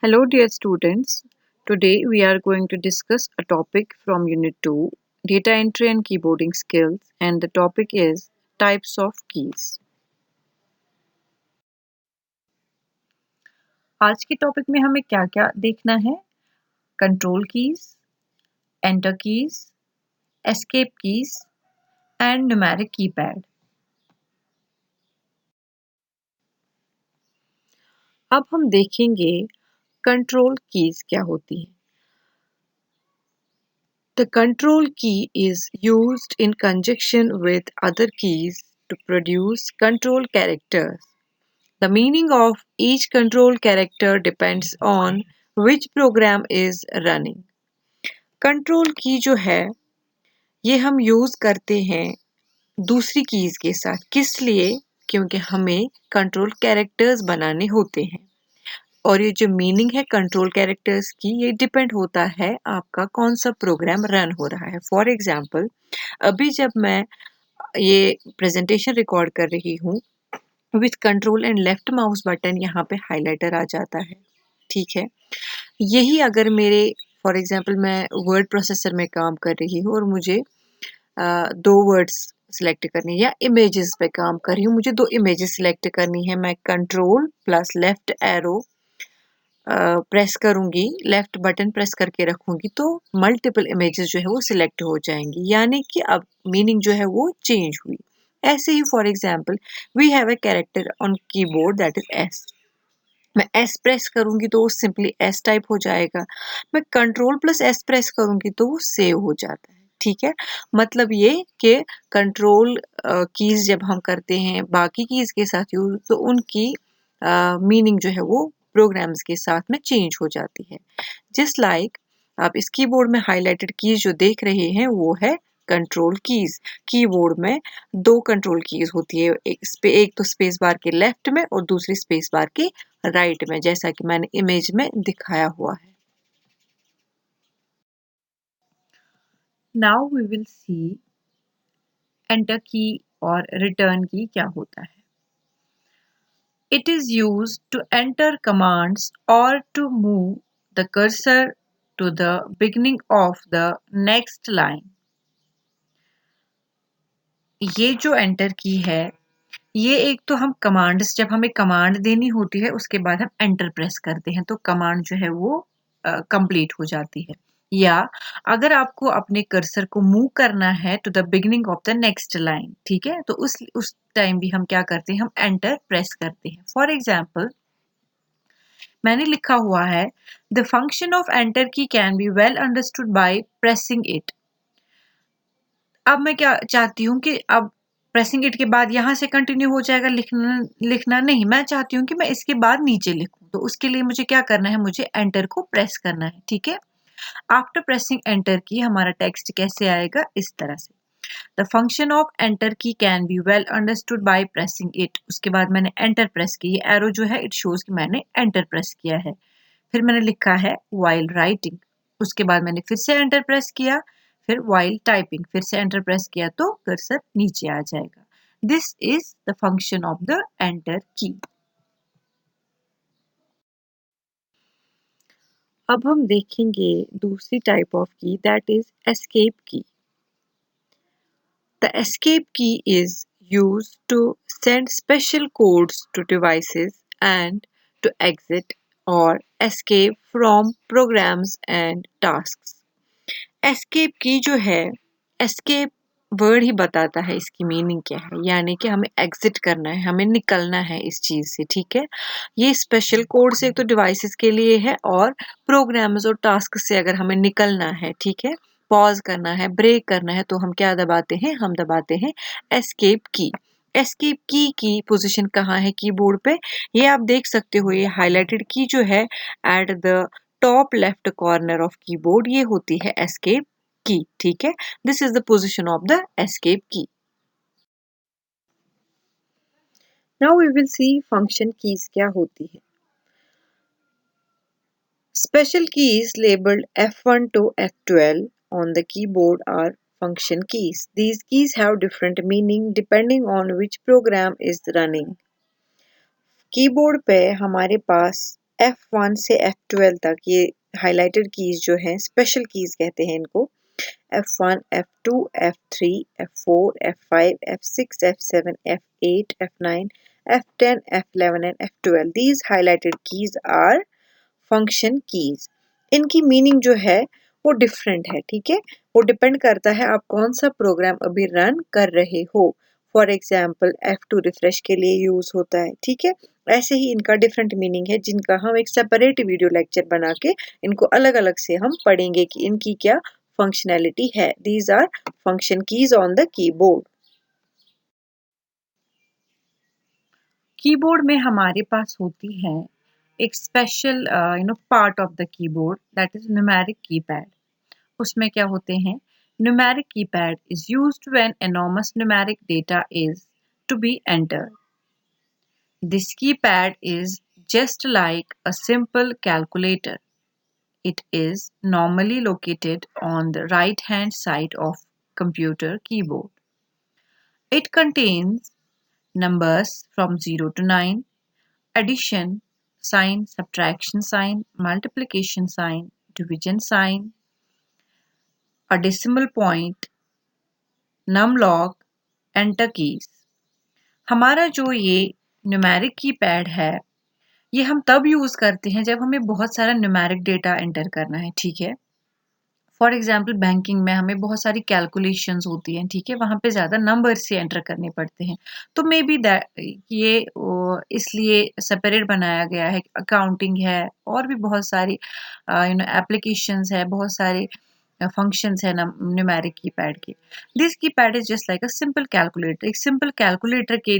Hello, dear students. Today we are going to discuss a topic from Unit 2 Data Entry and Keyboarding Skills, and the topic is Types of Keys. आज के topic में हमें क्या क्या देखना है? Control keys, enter keys, escape keys and numeric keypad. अब हम देखेंगे कंट्रोल कीज क्या होती है। The control key is used in conjunction with other keys to produce control characters. The meaning of each control character depends on which program is running. Control की जो है ये हम यूज करते हैं दूसरी कीज के साथ। किस लिए? क्योंकि हमें कंट्रोल कैरेक्टर्स बनाने होते हैं और ये जो मीनिंग है कंट्रोल कैरेक्टर्स की ये डिपेंड होता है आपका कौन सा प्रोग्राम रन हो रहा है। फॉर एग्जाम्पल अभी जब मैं ये प्रेजेंटेशन रिकॉर्ड कर रही हूँ with control and left mouse button यहाँ पे हाइलाइटर आ जाता है। ठीक है, यही अगर मेरे फॉर एग्जांपल मैं वर्ड प्रोसेसर में काम कर रही हूँ और मुझे दो वर्ड्स सिलेक्ट करनी है या इमेजेस पे काम कर रही हूँ, मुझे दो इमेजेस सिलेक्ट करनी है, मैं control plus left arrow press करूंगी, लेफ्ट बटन प्रेस करके रखूंगी तो मल्टीपल इमेजेस जो है वो सिलेक्ट हो जाएंगी, यानी कि अब मीनिंग जो है वो चेंज हुई। ऐसे ही for example we have a character on keyboard that is S. मैं एस प्रेस करूंगी तो वो सिंपली एस टाइप हो जाएगा। मैं कंट्रोल प्लस एस प्रेस करूंगी तो वो सेव हो जाता है। ठीक है, मतलब ये कि कंट्रोल कीज जब हम करते हैं बाकी कीज के साथ यूज तो उनकी मीनिंग जो है वो प्रोग्राम्स के साथ में चेंज हो जाती है। जस्ट लाइक आप इस कीबोर्ड में हाईलाइटेड कीज जो देख रहे हैं वो है कंट्रोल कीज। कीबोर्ड में दो कंट्रोल कीज होती है, एक तो स्पेस बार के लेफ्ट में और दूसरी स्पेस बार के राइट में, जैसा कि मैंने इमेज में दिखाया हुआ है। Now we will see enter key और रिटर्न की क्या होता है। It is used to enter commands और to move the cursor to the beginning of the next line. ये जो एंटर की है ये एक तो हम कमांड्स जब हमें कमांड देनी होती है उसके बाद हम एंटर प्रेस करते हैं तो कमांड जो है वो कंप्लीट हो जाती है। या अगर आपको अपने कर्सर को मूव करना है to the beginning of the next line, ठीक है, तो उस टाइम भी हम क्या करते हैं, हम एंटर प्रेस करते हैं। फॉर एग्जाम्पल मैंने लिखा हुआ है द फंक्शन ऑफ एंटर की can be well understood by pressing it. अब मैं क्या चाहती हूँ कि अब प्रेसिंग इट के बाद यहाँ से कंटिन्यू हो जाएगा लिखना लिखना नहीं, मैं चाहती हूँ कि मैं इसके बाद नीचे लिखूं, तो उसके लिए मुझे क्या करना है, मुझे एंटर को प्रेस करना है। ठीक है, आफ्टर प्रेसिंग एंटर की हमारा टेक्स्ट कैसे आएगा, इस तरह से द फंक्शन ऑफ एंटर की can be well understood by pressing it. उसके बाद मैंने एंटर प्रेस की, ये एरो जो है इट शोज कि मैंने एंटर प्रेस किया है। फिर मैंने लिखा है व्हाइल राइटिंग, उसके बाद मैंने फिर से एंटर प्रेस किया, फिर व्हाइल टाइपिंग फिर से एंटर प्रेस किया तो कर्सर नीचे आ जाएगा। This is the function of the enter की। अब हम देखेंगे दूसरी टाइप ऑफ की दैट इज एस्केप की। द एस्केप की is used to send special codes to devices and to exit or escape from programs and tasks. Escape की जो है, एस्केप वर्ड ही बताता है इसकी मीनिंग क्या है, यानी कि हमें एग्जिट करना है, हमें निकलना है इस चीज से। ठीक है, ये स्पेशल कोड से तो डिवाइसेस के लिए है और प्रोग्राम्स और टास्क से अगर हमें निकलना है, ठीक है, पॉज करना है, ब्रेक करना है, तो हम क्या दबाते हैं, हम दबाते हैं एस्केप की। एस्केप की पोजीशन कहाँ है कीबोर्ड पे, ये आप देख सकते हो, ये हाईलाइटेड की जो है at the top left corner of keyboard, ये होती है एस्केप की। ठीक है, this is the position of the escape key. Now we will see function keys क्या होती है। Special keys labeled F1 to F12 on the keyboard are function keys. These keys have different meaning depending on which program is running. Keyboard पे हमारे पास F1 से F12 तक ये highlighted keys जो हैं स्पेशल कीज कहते हैं इनको। F1, F2, F3, F4, F5, F6, F7, F8, F9, F10, F11 and F12. These highlighted keys are function keys. इनकी मीनिंग जो है वो डिफरेंट है, ठीक है। वो डिपेंड करता है आप कौन सा प्रोग्राम अभी रन कर रहे हो। फॉर एग्जाम्पल F2 रिफ्रेश के लिए यूज होता है, ठीक है। ऐसे ही इनका डिफरेंट मीनिंग है जिनका हम एक सेपरेट वीडियो लेक्चर बना के इनको अलग अलग से हम पढ़ेंगे कि इनकी क्या फंक्शनैलिटी है। These are function keys on the keyboard. Keyboard में हमारे पास होती है एक special part of the keyboard that is numeric keypad. उसमें क्या होते हैं? Numeric keypad is used when enormous numeric data is to be entered. This keypad is just like a simple calculator. It is normally located on the right hand side of computer keyboard. It contains numbers from 0 to 9, addition sign, subtraction sign, multiplication sign, division sign, a decimal point, numlock, enter keys. हमारा जो ये numeric keypad है ये हम तब use करते हैं जब हमें बहुत सारा न्यूमेरिक डेटा एंटर करना है, ठीक है। फॉर एग्जाम्पल बैंकिंग में हमें बहुत सारी कैलकुलेशंस होती हैं, ठीक है, वहां पे ज्यादा नंबर से एंटर करने पड़ते हैं। तो मे बी ये इसलिए सेपरेट बनाया गया है। अकाउंटिंग है और भी बहुत सारी एप्लीकेशंस है, बहुत सारे फंक्शंस है न्यूमेरिक कीपैड के। This keypad is just like a simple calculator. एक सिंपल कैलकुलेटर के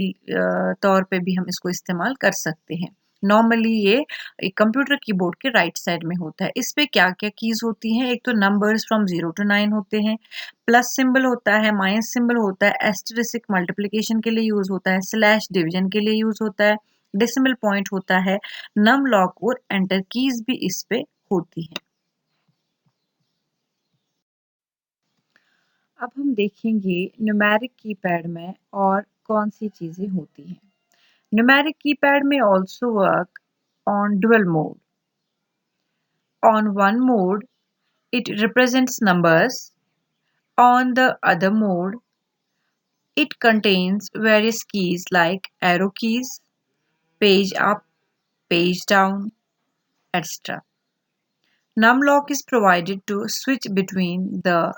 तौर पे भी हम इसको इस्तेमाल कर सकते हैं। नॉर्मली ये एक कंप्यूटर कीबोर्ड के राइट साइड में होता है। इस पे क्या क्या कीज होती हैं? एक तो नंबर्स फ्रॉम 0 to 9 होते हैं, प्लस सिंबल होता है, माइनस सिंबल होता है, एस्टेरिस्क मल्टीप्लिकेशन के लिए यूज होता है, स्लैश डिवीजन के लिए यूज होता है, डेसिमल पॉइंट होता है, नम लॉक और एंटर कीज भी इस पे होती हैं। अब हम देखेंगे न्यूमेरिक कीपैड में और कौन सी चीजें होती हैं। न्यूमेरिक कीपैड में also work on dual mode. On one mode, it represents numbers. On the other mode, it contains various keys like arrow keys, page up, page down, etc. Numlock is provided to switch between the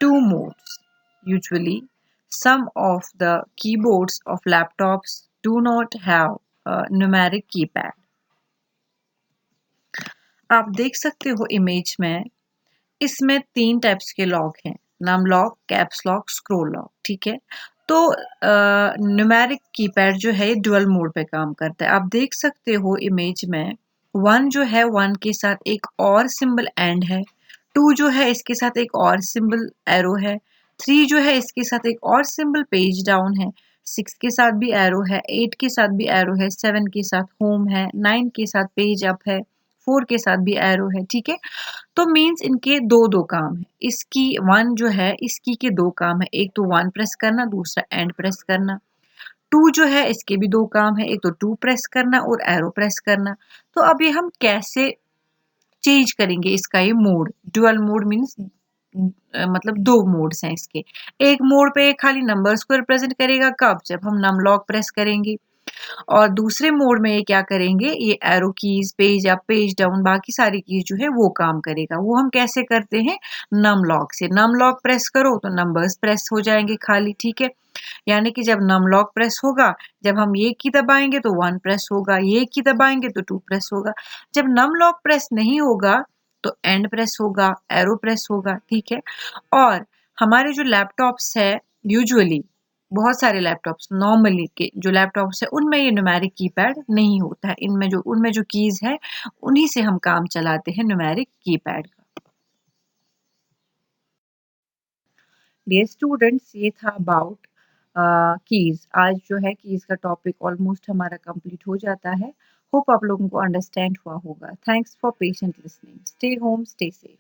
two modes. Usually, some of the keyboards of laptops do not have a numeric keypad. आप देख सकते हो image में, इसमें 3 types के lock हैं, num lock, caps lock, scroll lock, ठीक है। तो न्यूमेरिक कीपैड जो है डुअल मोड पे काम करता है। आप देख सकते हो इमेज में 1 जो है 1 के साथ एक और सिंबल एंड है, 2 जो है इसके साथ एक और सिंबल एरो है, 3 जो है इसके साथ एक और सिंबल पेज डाउन है, 6 के साथ भी एरो है, 8 के साथ भी एरो है, 7 के साथ होम है, 9 के साथ पेज अप है, 4 के साथ भी एरो है, ठीक है। तो मीन्स इनके दो दो काम है। इसकी 1 जो है इसकी के 2 काम है, एक तो 1 प्रेस करना, दूसरा एंड प्रेस करना। 2 जो है इसके भी 2 काम है, एक तो 2 प्रेस करना और एरो प्रेस करना। तो अब ये हम कैसे चेंज करेंगे इसका ये मोड? डुअल मोड मीन्स मतलब 2 मोड्स हैं इसके। एक मोड पे खाली नंबर्स को रिप्रेजेंट करेगा, कब? जब हम नम लॉक प्रेस करेंगे। और दूसरे मोड में ये क्या करेंगे, ये arrow keys, page up, page down, बाकी सारी कीज जो है वो काम करेगा। वो हम कैसे करते हैं? नम लॉक से। नम लॉक प्रेस करो तो नंबर्स प्रेस हो जाएंगे खाली, ठीक है। यानी कि जब नम लॉक प्रेस होगा, जब हम ये की दबाएंगे तो 1 प्रेस होगा, ये की दबाएंगे तो 2 प्रेस होगा। जब नम लॉक प्रेस नहीं होगा तो एंड प्रेस होगा, एरो प्रेस होगा, ठीक है। और हमारे जो लैपटॉप्स है यूजुअली, बहुत सारे लैपटॉप्स नॉर्मली के जो लैपटॉप्स है उनमें ये न्यूमेरिक कीपैड नहीं होता है। उनमें जो कीज है उन्हीं से हम काम चलाते हैं न्यूमेरिक कीपैड का। डियर स्टूडेंट्स, ये था अबाउट कीज। आज जो है कीज का टॉपिक ऑलमोस्ट हमारा कंप्लीट हो जाता है। होप आप लोगों को अंडरस्टैंड हुआ होगा। Thanks for patient listening. Stay home, stay safe.